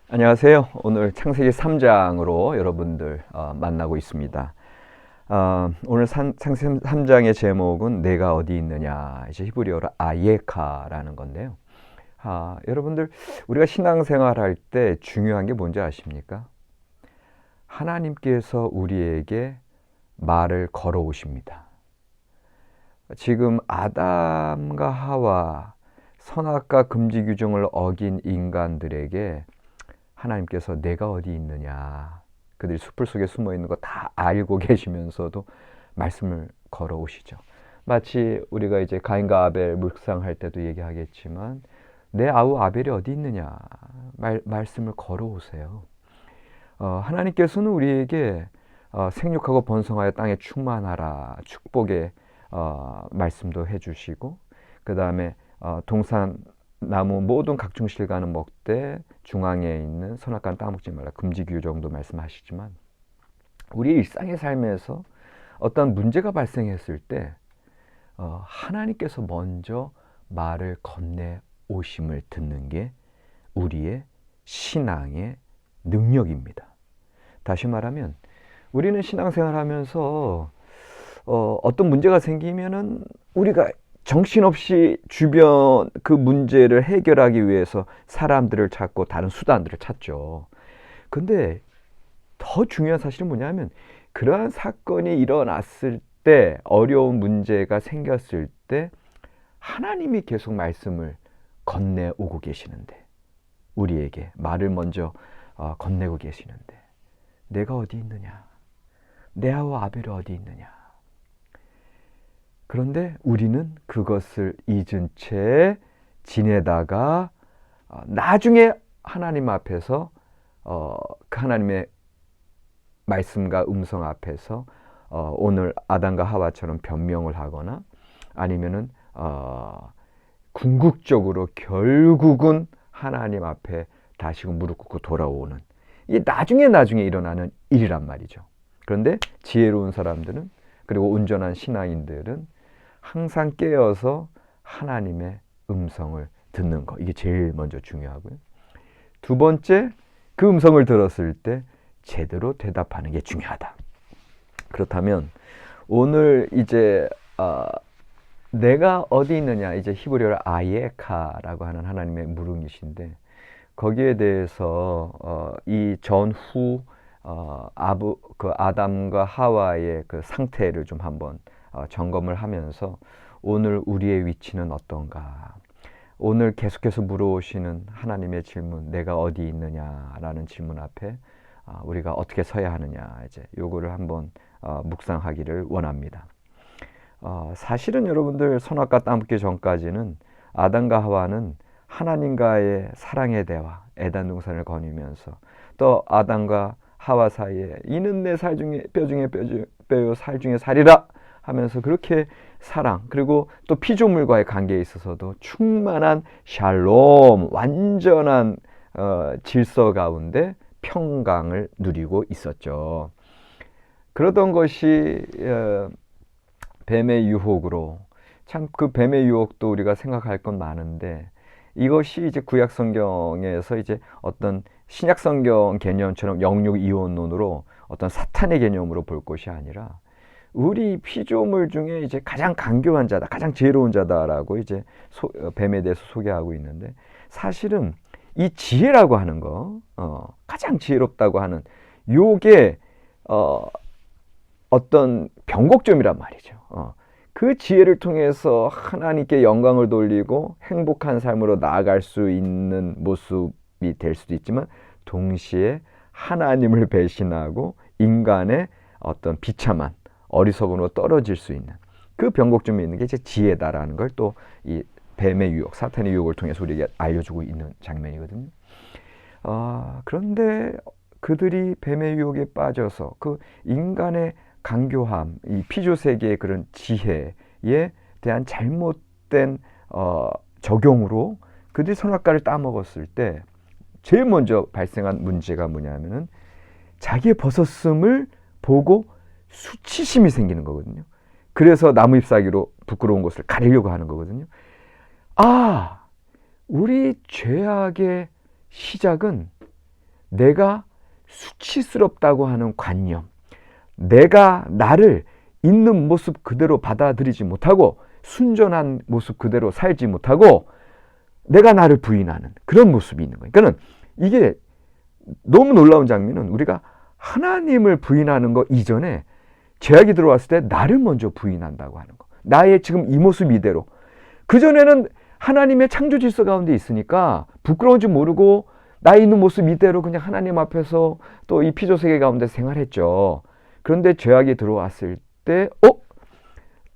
안녕하세요. 오늘 창세기 3장으로 여러분들 만나고 있습니다. 오늘 창세기 3장의 제목은 내가 어디 있느냐, 이제 히브리어로 아예카라는 건데요. 여러분들 우리가 신앙생활 할 때 중요한 게 뭔지 아십니까? 하나님께서 우리에게 말을 걸어오십니다. 지금 아담과 하와 선악과 금지 규정을 어긴 인간들에게 하나님께서 내가 어디 있느냐, 그들이 숲을 속에 숨어 있는 거 다 알고 계시면서도 말씀을 걸어오시죠. 마치 우리가 이제 가인과 아벨 묵상할 때도 얘기하겠지만 내 아우 아벨이 어디 있느냐, 말씀을 걸어오세요. 하나님께서는 우리에게 생육하고 번성하여 땅에 충만하라 축복의 말씀도 해주시고, 그 다음에 동산 나무 모든 각종 실과는 먹되 중앙에 있는 선악과는 따먹지 말라 금지 규정도 말씀하시지만, 우리 일상의 삶에서 어떤 문제가 발생했을 때 하나님께서 먼저 말을 건네 오심을 듣는 게 우리의 신앙의 능력입니다. 다시 말하면 우리는 신앙생활하면서 어떤 문제가 생기면은 우리가 정신없이 주변 그 문제를 해결하기 위해서 사람들을 찾고 다른 수단들을 찾죠. 근데 더 중요한 사실은 뭐냐면, 그러한 사건이 일어났을 때, 어려운 문제가 생겼을 때 하나님이 계속 말씀을 건네오고 계시는데, 우리에게 말을 먼저 건네고 계시는데, 내가 어디 있느냐, 내 아우 아벨이 어디 있느냐. 그런데 우리는 그것을 잊은 채 지내다가 나중에 하나님 앞에서 그 하나님의 말씀과 음성 앞에서 오늘 아담과 하와처럼 변명을 하거나 아니면은 궁극적으로 결국은 하나님 앞에 다시금 무릎 꿇고 돌아오는, 이게 나중에 일어나는 일이란 말이죠. 그런데 지혜로운 사람들은, 그리고 온전한 신앙인들은 항상 깨어서 하나님의 음성을 듣는 거, 이게 제일 먼저 중요하고요. 두 번째, 그 음성을 들었을 때 제대로 대답하는 게 중요하다. 그렇다면 오늘 이제 내가 어디 있느냐, 이제 히브리어로 아예카라고 하는 하나님의 물음이신데, 거기에 대해서 이 전후 그 아담과 하와의 그 상태를 좀 한번 점검을 하면서 오늘 우리의 위치는 어떤가, 오늘 계속해서 물어오시는 하나님의 질문, 내가 어디 있느냐라는 질문 앞에 우리가 어떻게 서야 하느냐, 이제 요거를 한번 묵상하기를 원합니다. 사실은 여러분들 선악과 따먹기 전까지는 아담과 하와는 하나님과의 사랑의 대화, 에덴 동산을 거니면서, 또 아담과 하와 사이에 이는 내 살 중에 뼈 중에 뼈요 살 중에 살이라 하면서 그렇게 사랑, 그리고 또 피조물과의 관계에 있어서도 충만한 샬롬, 완전한 질서 가운데 평강을 누리고 있었죠. 그러던 것이 뱀의 유혹으로, 참 그 뱀의 유혹도 우리가 생각할 건 많은데, 이것이 이제 구약 성경에서 이제 어떤 신약 성경 개념처럼 영육 이원론으로 어떤 사탄의 개념으로 볼 것이 아니라 우리 피조물 중에 이제 가장 간교한 자다, 가장 지혜로운 자다라고 이제 뱀에 대해서 소개하고 있는데, 사실은 이 지혜라고 하는 거, 가장 지혜롭다고 하는 요게 어떤 변곡점이란 말이죠. 그 지혜를 통해서 하나님께 영광을 돌리고 행복한 삶으로 나아갈 수 있는 모습이 될 수도 있지만, 동시에 하나님을 배신하고 인간의 어떤 비참한 어리석음으로 떨어질 수 있는 그 변곡점이 있는 게 이제 지혜다라는 걸 또 이 뱀의 유혹, 사탄의 유혹을 통해서 우리에게 알려주고 있는 장면이거든요. 그런데 그들이 뱀의 유혹에 빠져서 그 인간의 간교함, 이 피조 세계의 그런 지혜에 대한 잘못된 적용으로 그들이 선악과를 따먹었을 때 제일 먼저 발생한 문제가 뭐냐면은, 자기의 벗었음을 보고 수치심이 생기는 거거든요. 그래서 나무 잎사귀로 부끄러운 것을 가리려고 하는 거거든요. 우리 죄악의 시작은 내가 수치스럽다고 하는 관념, 내가 나를 있는 모습 그대로 받아들이지 못하고 순전한 모습 그대로 살지 못하고 내가 나를 부인하는 그런 모습이 있는 거예요. 그러니까 이게 너무 놀라운 장면은 우리가 하나님을 부인하는 거 이전에 죄악이 들어왔을 때 나를 먼저 부인한다고 하는 거. 나의 지금 이 모습 이대로. 그전에는 하나님의 창조 질서 가운데 있으니까 부끄러운 줄 모르고 나의 있는 모습 이대로 그냥 하나님 앞에서 또 이 피조 세계 가운데 생활했죠. 그런데 죄악이 들어왔을 때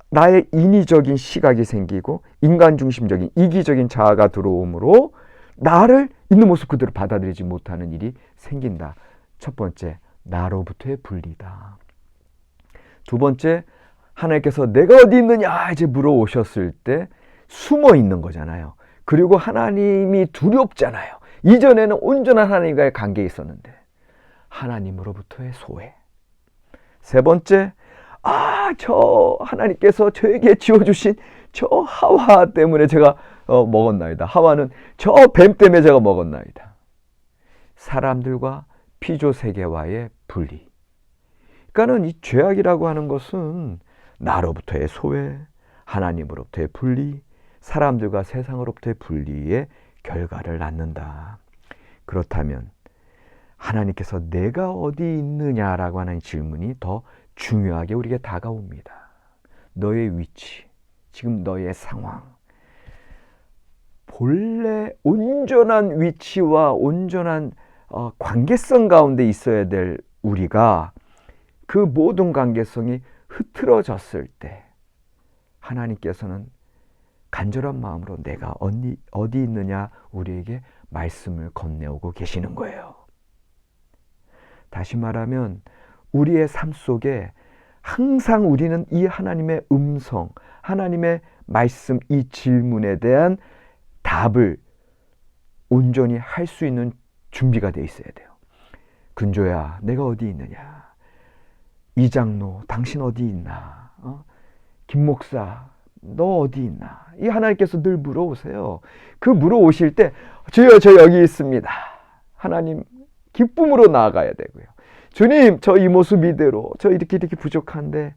나의 인위적인 시각이 생기고 인간 중심적인 이기적인 자아가 들어오므로 나를 있는 모습 그대로 받아들이지 못하는 일이 생긴다. 첫 번째, 나로부터의 분리다. 두 번째, 하나님께서 내가 어디 있느냐 이제 물어오셨을 때 숨어 있는 거잖아요. 그리고 하나님이 두렵잖아요. 이전에는 온전한 하나님과의 관계에 있었는데 하나님으로부터의 소외. 세 번째, 저 하나님께서 저에게 지어주신 저 하와 때문에 제가 먹었나이다. 하와는 저 뱀 때문에 제가 먹었나이다. 사람들과 피조 세계와의 분리. 그러니까는 이 죄악이라고 하는 것은 나로부터의 소외, 하나님으로부터의 분리, 사람들과 세상으로부터의 분리의 결과를 낳는다. 그렇다면 하나님께서 내가 어디 있느냐라고 하는 질문이 더 중요하게 우리에게 다가옵니다. 너의 위치, 지금 너의 상황, 본래 온전한 위치와 온전한 관계성 가운데 있어야 될 우리가 그 모든 관계성이 흐트러졌을 때 하나님께서는 간절한 마음으로 내가 어디 있느냐 우리에게 말씀을 건네오고 계시는 거예요. 다시 말하면 우리의 삶 속에 항상 우리는 이 하나님의 음성, 하나님의 말씀, 이 질문에 대한 답을 온전히 할 수 있는 준비가 돼 있어야 돼요. 근조야, 내가 어디 있느냐? 이장로, 당신 어디 있나? 김 목사, 너 어디 있나? 이 하나님께서 늘 물어오세요. 그 물어오실 때 주여 저 여기 있습니다. 하나님 기쁨으로 나아가야 되고요. 주님 저 이 모습 이대로 저 이렇게 부족한데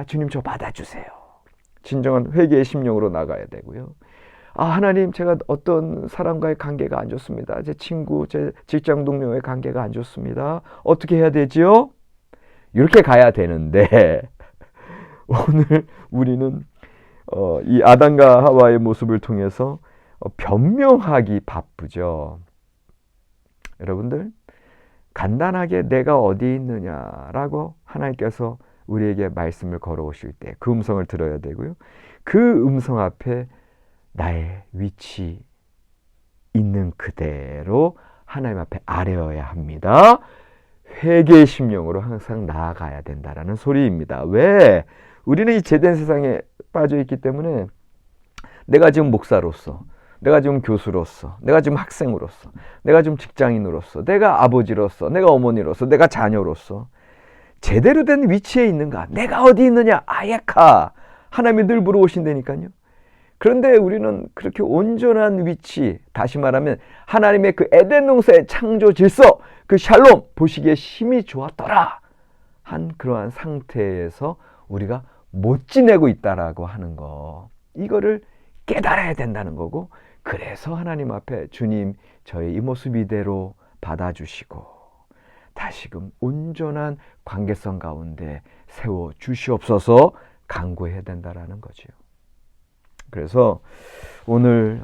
주님 저 받아주세요. 진정한 회개의 심령으로 나가야 되고요. 하나님 제가 어떤 사람과의 관계가 안 좋습니다. 제 친구, 제 직장 동료의 관계가 안 좋습니다. 어떻게 해야 되지요? 이렇게 가야 되는데 오늘 우리는 이 아담과 하와의 모습을 통해서 변명하기 바쁘죠. 여러분들 간단하게 내가 어디 있느냐라고 하나님께서 우리에게 말씀을 걸어오실 때 그 음성을 들어야 되고요. 그 음성 앞에 나의 위치 있는 그대로 하나님 앞에 아뢰어야 합니다. 회개의 심령으로 항상 나아가야 된다라는 소리입니다. 왜? 우리는 이 죄된 세상에 빠져 있기 때문에 내가 지금 목사로서, 내가 지금 교수로서, 내가 지금 학생으로서, 내가 지금 직장인으로서, 내가 아버지로서, 내가 어머니로서, 내가 자녀로서 제대로 된 위치에 있는가? 내가 어디 있느냐? 아야카! 하나님이 늘 물어오신다니까요. 그런데 우리는 그렇게 온전한 위치, 다시 말하면 하나님의 그 에덴 동산의 창조 질서, 그 샬롬, 보시기에 힘이 좋았더라 한 그러한 상태에서 우리가 못 지내고 있다라고 하는 거, 이거를 깨달아야 된다는 거고, 그래서 하나님 앞에 주님 저의 이 모습 이대로 받아주시고 다시금 온전한 관계성 가운데 세워 주시옵소서 간구해야 된다라는 거죠. 그래서 오늘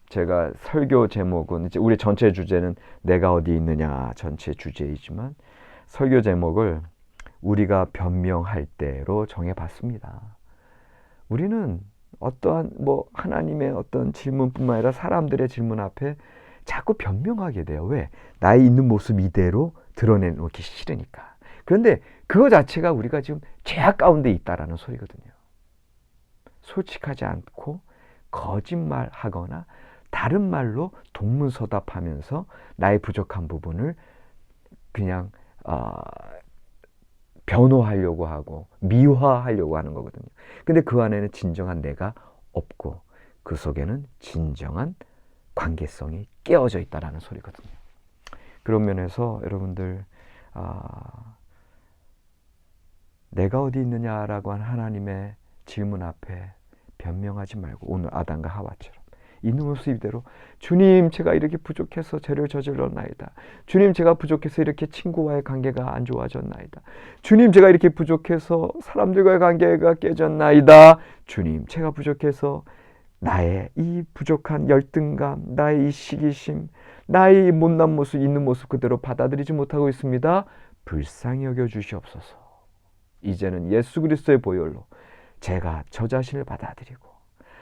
제가 설교 제목은, 이제 우리 전체 주제는 내가 어디 있느냐 전체 주제이지만 설교 제목을 우리가 변명할 때로 정해봤습니다. 우리는 어떠한 하나님의 어떤 질문뿐만 아니라 사람들의 질문 앞에 자꾸 변명하게 돼요. 왜? 나의 있는 모습 이대로 드러내놓기 싫으니까. 그런데 그거 자체가 우리가 지금 죄악 가운데 있다라는 소리거든요. 솔직하지 않고 거짓말하거나 다른 말로 동문서답하면서 나의 부족한 부분을 그냥 변호하려고 하고 미화하려고 하는 거거든요. 근데 그 안에는 진정한 내가 없고 그 속에는 진정한 관계성이 깨어져 있다라는 소리거든요. 그런 면에서 여러분들 내가 어디 있느냐라고 한 하나님의 질문 앞에 변명하지 말고 오늘 아담과 하와처럼 있는 모습 이대로 주님 제가 이렇게 부족해서 죄를 저질렀나이다. 주님 제가 부족해서 이렇게 친구와의 관계가 안 좋아졌나이다. 주님 제가 이렇게 부족해서 사람들과의 관계가 깨졌나이다. 주님 제가 부족해서 나의 이 부족한 열등감, 나의 이 시기심, 나의 이 못난 모습, 있는 모습 그대로 받아들이지 못하고 있습니다. 불쌍히 여겨 주시옵소서. 이제는 예수 그리스도의 보혈로 제가 저 자신을 받아들이고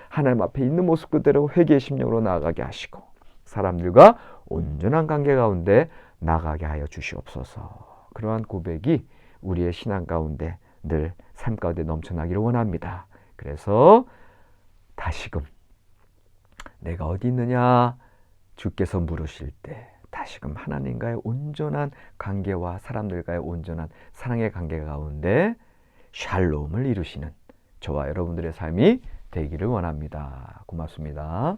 하나님 앞에 있는 모습 그대로 회개의 심령으로 나아가게 하시고 사람들과 온전한 관계 가운데 나가게 하여 주시옵소서. 그러한 고백이 우리의 신앙 가운데 늘 삶 가운데 넘쳐나기를 원합니다. 그래서 다시금 내가 어디 있느냐 주께서 물으실 때 다시금 하나님과의 온전한 관계와 사람들과의 온전한 사랑의 관계 가운데 샬롬을 이루시는 저와 여러분들의 삶이 되기를 원합니다. 고맙습니다.